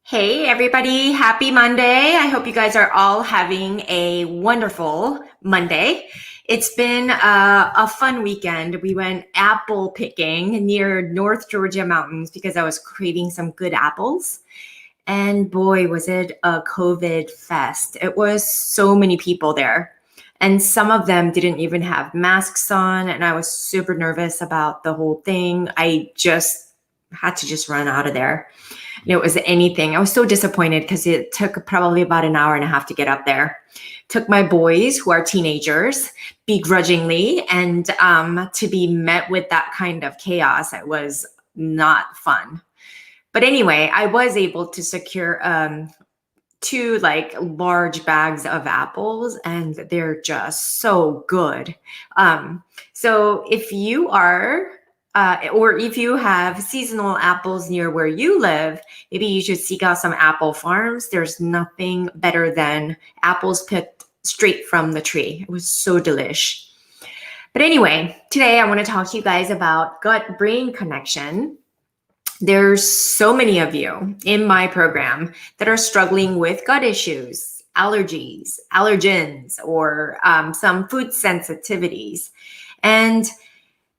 Hey, everybody. Happy Monday. I hope you guys are all having a wonderful Monday. It's been a fun weekend. We went apple picking near North Georgia mountains because I was craving some good apples. And boy, was it a COVID fest. It was so many people there. And some of them didn't even have masks on. And I was super nervous about the whole thing. I just had to just run out of there. It was anything. I was so disappointed because it took probably about an hour and a half to get up there. Took my boys, who are teenagers, begrudgingly, and to be met with that kind of chaos, it was not fun. But anyway, I was able to secure two like large bags of apples, and they're just so good. So if you are or if you have seasonal apples near where you live, maybe you should seek out some apple farms. There's nothing better than apples picked straight from the tree. It was so delish. But anyway, today I want to talk to you guys about gut-brain connection. There's so many of you in my program that are struggling with gut issues, allergies, allergens, or some food sensitivities. And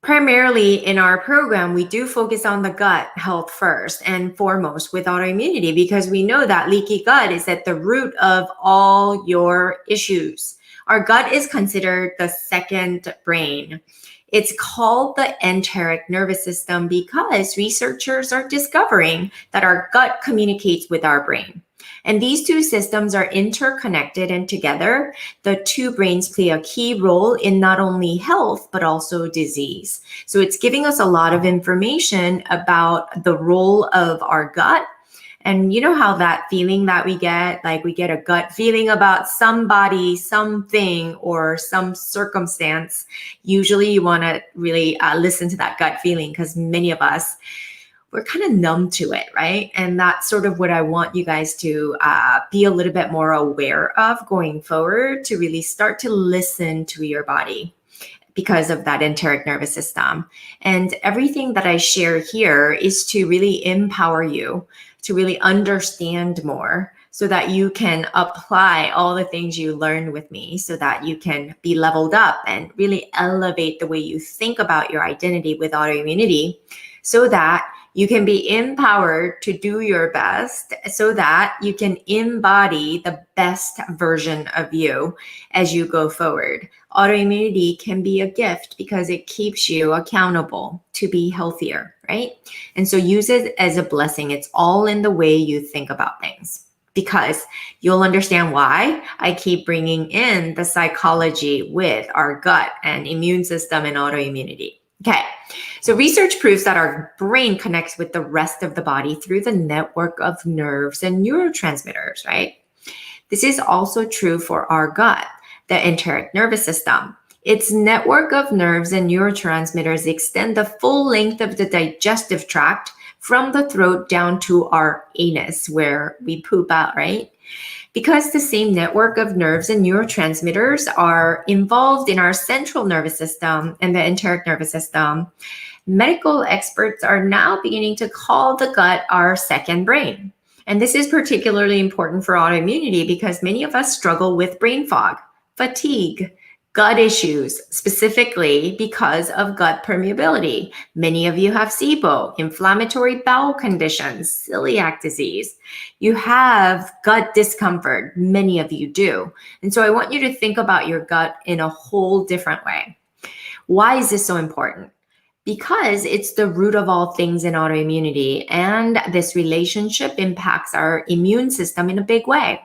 primarily in our program, we do focus on the gut health first and foremost with autoimmunity because we know that leaky gut is at the root of all your issues. Our gut is considered the second brain. It's called the enteric nervous system because researchers are discovering that our gut communicates with our brain. And these two systems are interconnected, and together, the two brains play a key role in not only health, but also disease. So it's giving us a lot of information about the role of our gut. And you know how that feeling that we get, like we get a gut feeling about somebody, something, or some circumstance. Usually you want to really listen to that gut feeling because many of us, we're kind of numb to it, right? And that's sort of what I want you guys to be a little bit more aware of going forward, to really start to listen to your body because of that enteric nervous system. And everything that I share here is to really empower you to really understand more so that you can apply all the things you learned with me so that you can be leveled up and really elevate the way you think about your identity with autoimmunity so that you can be empowered to do your best so that you can embody the best version of you as you go forward. Autoimmunity can be a gift because it keeps you accountable to be healthier, right? And so use it as a blessing. It's all in the way you think about things, because you'll understand why I keep bringing in the psychology with our gut and immune system and autoimmunity. Okay, so research proves that our brain connects with the rest of the body through the network of nerves and neurotransmitters, right? This is also true for our gut, the enteric nervous system. Its network of nerves and neurotransmitters extend the full length of the digestive tract from the throat down to our anus, where we poop out, right? Because the same network of nerves and neurotransmitters are involved in our central nervous system and the enteric nervous system, medical experts are now beginning to call the gut our second brain. And this is particularly important for autoimmunity because many of us struggle with brain fog, fatigue, gut issues, specifically because of gut permeability. Many of you have SIBO, inflammatory bowel conditions, celiac disease. You have gut discomfort. Many of you do. And so I want you to think about your gut in a whole different way. Why is this so important? Because it's the root of all things in autoimmunity, and this relationship impacts our immune system in a big way.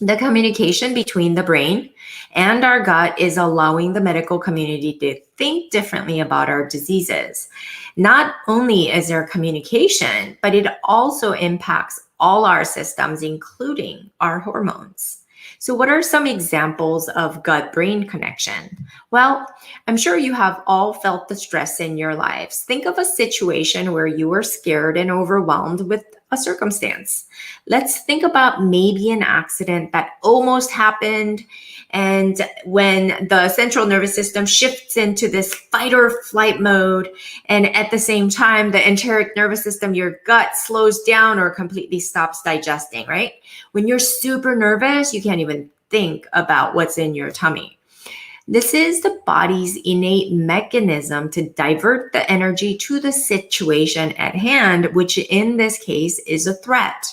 The communication between the brain and our gut is allowing the medical community to think differently about our diseases. Not only is there communication, but it also impacts all our systems, including our hormones. So what are some examples of gut-brain connection? Well, I'm sure you have all felt the stress in your lives. Think of a situation where you were scared and overwhelmed with a circumstance. Let's think about maybe an accident that almost happened. And when the central nervous system shifts into this fight or flight mode, and at the same time, the enteric nervous system, your gut slows down or completely stops digesting, right? When you're super nervous, you can't even think about what's in your tummy. This is the body's innate mechanism to divert the energy to the situation at hand, which in this case is a threat.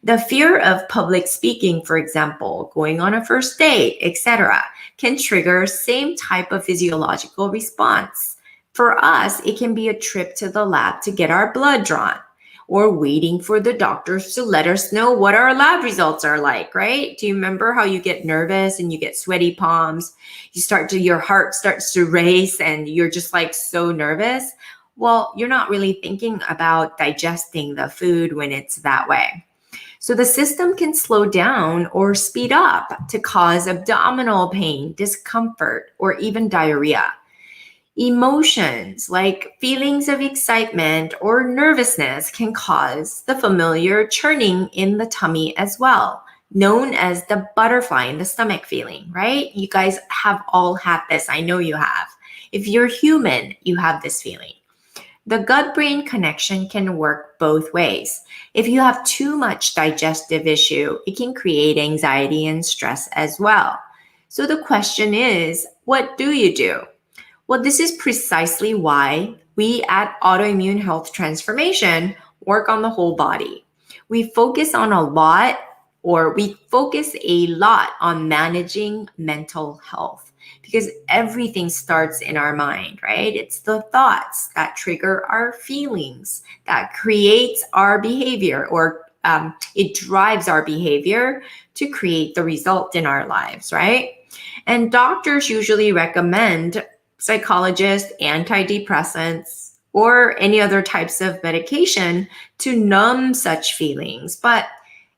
The fear of public speaking, for example, going on a first date, etc., can trigger same type of physiological response. For us, it can be a trip to the lab to get our blood drawn, or waiting for the doctors to let us know what our lab results are like, right? Do you remember how you get nervous and you get sweaty palms? Your heart starts to race and you're just like so nervous. Well, you're not really thinking about digesting the food when it's that way. So the system can slow down or speed up to cause abdominal pain, discomfort, or even diarrhea. Emotions like feelings of excitement or nervousness can cause the familiar churning in the tummy as well, known as the butterfly in the stomach feeling, right? You guys have all had this. I know you have. If you're human, you have this feeling. The gut-brain connection can work both ways. If you have too much digestive issue, it can create anxiety and stress as well. So the question is, what do you do? Well, this is precisely why we at Autoimmune Health Transformation work on the whole body. We focus a lot on managing mental health, because everything starts in our mind, right? It's the thoughts that trigger our feelings, that creates our behavior, or it drives our behavior to create the result in our lives, right? And doctors usually recommend psychologists, antidepressants, or any other types of medication to numb such feelings. But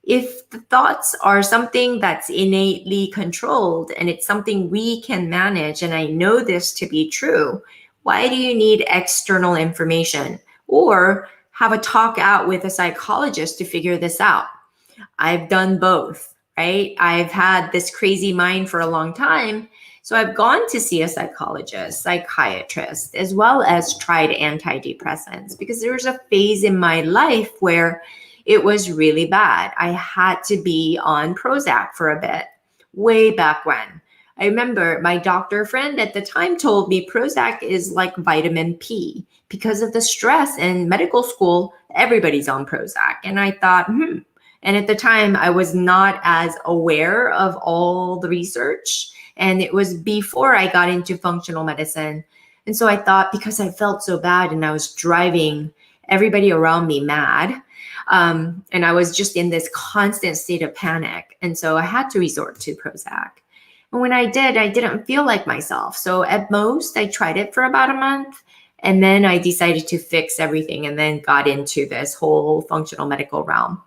if the thoughts are something that's innately controlled and it's something we can manage, and I know this to be true, why do you need external information or have a talk out with a psychologist to figure this out? I've done both, right? I've had this crazy mind for a long time. So I've gone to see a psychologist, psychiatrist, as well as tried antidepressants, because there was a phase in my life where it was really bad. I had to be on Prozac for a bit, way back when. I remember my doctor friend at the time told me Prozac is like vitamin P. Because of the stress in medical school, everybody's on Prozac. And I thought, And at the time, I was not as aware of all the research. And it was before I got into functional medicine. And so I thought, because I felt so bad and I was driving everybody around me mad, and I was just in this constant state of panic. And so I had to resort to Prozac. And when I did, I didn't feel like myself. So at most, I tried it for about a month. And then I decided to fix everything and then got into this whole functional medical realm.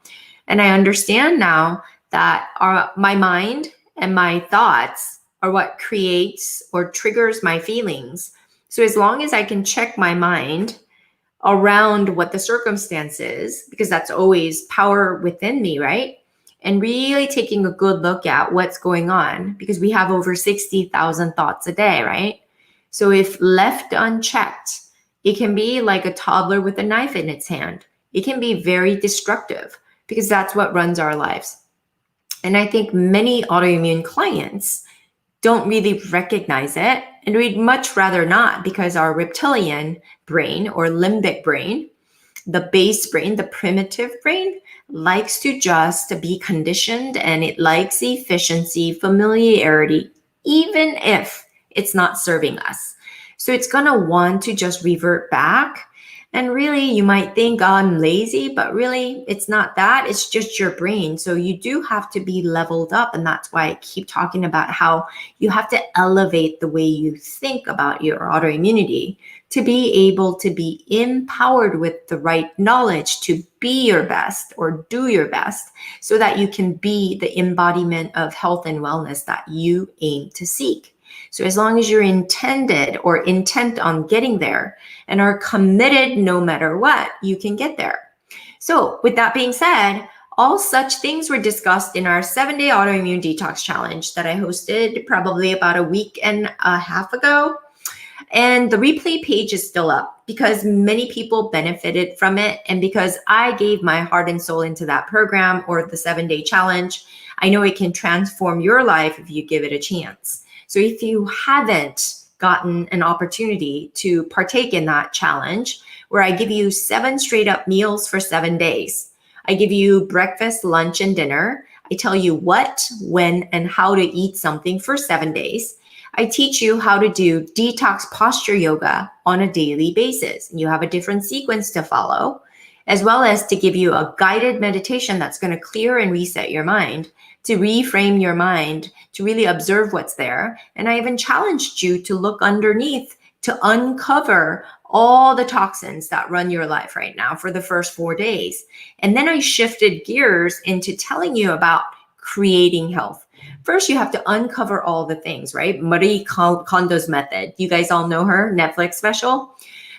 And I understand now that my mind and my thoughts are what creates or triggers my feelings. So as long as I can check my mind around what the circumstance is, because that's always power within me, right? And really taking a good look at what's going on, because we have over 60,000 thoughts a day, right? So if left unchecked, it can be like a toddler with a knife in its hand. It can be very destructive, because that's what runs our lives. And I think many autoimmune clients don't really recognize it, and we'd much rather not, because our reptilian brain or limbic brain, the base brain, the primitive brain, likes to just be conditioned, and it likes efficiency, familiarity, even if it's not serving us. So it's going to want to just revert back. And really, you might think, oh, I'm lazy, but really it's not that. It's just your brain. So you do have to be leveled up. And that's why I keep talking about how you have to elevate the way you think about your autoimmunity to be able to be empowered with the right knowledge to be your best or do your best, so that you can be the embodiment of health and wellness that you aim to seek. So as long as you're intended or intent on getting there and are committed no matter what, you can get there. So with that being said, all such things were discussed in our 7-day autoimmune detox challenge that I hosted probably about a week and a half ago. And the replay page is still up because many people benefited from it. And because I gave my heart and soul into that program or the 7-day challenge, I know it can transform your life if you give it a chance. So if you haven't gotten an opportunity to partake in that challenge, where I give you 7 straight up meals for 7 days, I give you breakfast, lunch, and dinner. I tell you what, when, and how to eat something for 7 days. I teach you how to do detox posture yoga on a daily basis. You have a different sequence to follow, as well as to give you a guided meditation that's going to clear and reset your mind, to reframe your mind, to really observe what's there. And I even challenged you to look underneath, to uncover all the toxins that run your life right now for the first 4 days. And then I shifted gears into telling you about creating health. First, you have to uncover all the things, right? Marie Kondo's method. You guys all know her, Netflix special.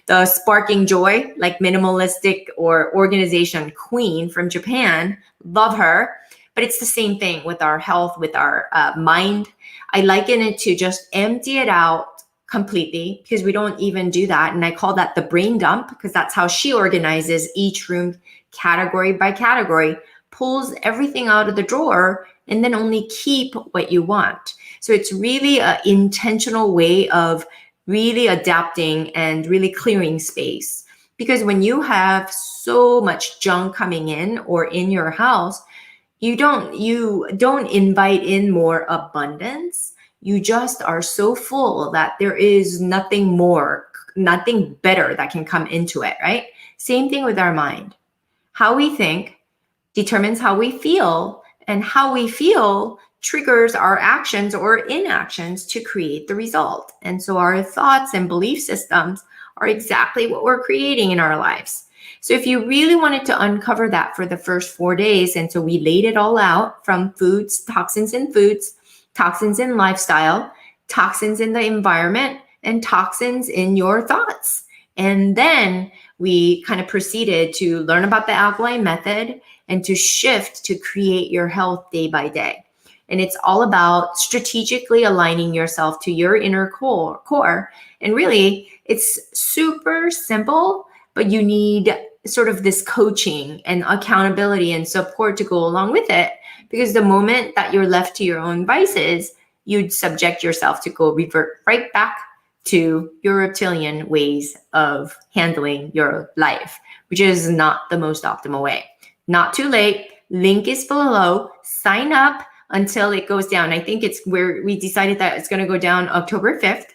The sparking joy, like minimalistic or organization queen from Japan. Love her. But it's the same thing with our health, with our mind. I liken it to just empty it out completely, because we don't even do that. And I call that the brain dump, because that's how she organizes each room category by category, pulls everything out of the drawer, and then only keep what you want. So it's really an intentional way of really adapting and really clearing space. Because when you have so much junk coming in or in your house, you don't invite in more abundance. You just are so full that there is nothing more, nothing better that can come into it, right? Same thing with our mind. How we think determines how we feel, and how we feel triggers our actions or inactions to create the result. And so our thoughts and belief systems are exactly what we're creating in our lives. So if you really wanted to uncover that for the first 4 days, and so we laid it all out from foods, toxins in foods, toxins in lifestyle, toxins in the environment, and toxins in your thoughts. And then we kind of proceeded to learn about the alkaline method and to shift to create your health day by day. And it's all about strategically aligning yourself to your inner core. And really, it's super simple, but you need sort of this coaching and accountability and support to go along with it. Because the moment that you're left to your own vices, you'd subject yourself to go revert right back to your reptilian ways of handling your life, which is not the most optimal way. Not too late. Link is below. Sign up until it goes down. I think it's where we decided that it's going to go down October 5th.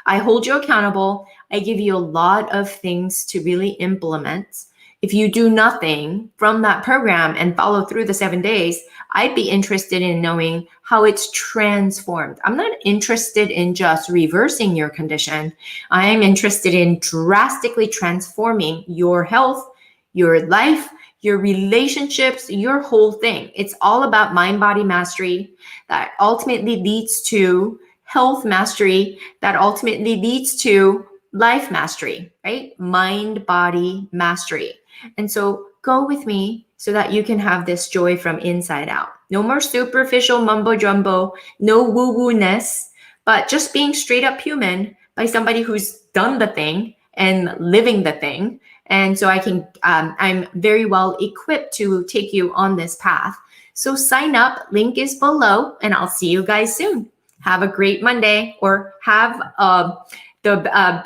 I hold you accountable. I give you a lot of things to really implement. If you do nothing from that program and follow through the 7 days, I'd be interested in knowing how it's transformed. I'm not interested in just reversing your condition. I am interested in drastically transforming your health, your life, your relationships, your whole thing. It's all about mind-body mastery that ultimately leads to health mastery, that ultimately leads to life mastery, right? Mind-body mastery. And so go with me so that you can have this joy from inside out. No more superficial mumbo jumbo, no woo-woo-ness, but just being straight up human by somebody who's done the thing and living the thing. And so I'm very well equipped to take you on this path. So sign up, link is below, and I'll see you guys soon. Have a great Monday, or have the best